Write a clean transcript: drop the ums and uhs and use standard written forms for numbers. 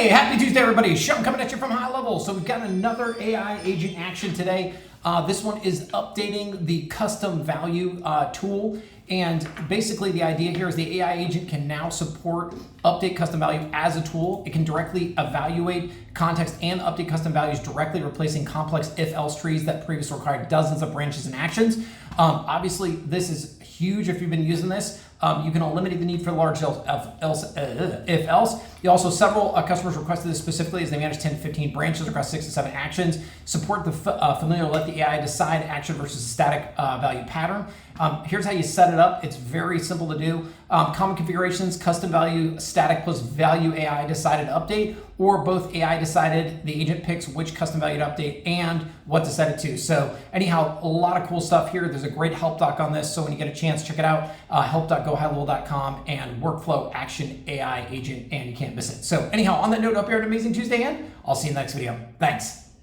Hey, happy Tuesday, everybody. Sean coming at you from HighLevel. So we've got another AI agent action today. This one is updating the custom value tool. And basically the idea here is the AI agent can now support update custom value as a tool. It can directly evaluate context and update custom values directly, replacing complex if-else trees that previously required dozens of branches and actions. Obviously, this is huge if you've been using this. You can eliminate the need for large if-else. Also, several customers requested this specifically as they manage 10 to 15 branches across 6 to 7 actions. Support the familiar let the AI decide action versus a static value pattern. Here's how you set it up. It's very simple to do. Common configurations, custom value, static plus value AI decided update, or both AI decided, the agent picks which custom value to update and what to set it to. So anyhow, a lot of cool stuff here. There's a great help doc on this. So when you get a chance, check it out. help.gohighlevel.com and workflow action AI agent, and you can't miss it. So anyhow, on that note, up here, an amazing Tuesday, and I'll see you in the next video. Thanks.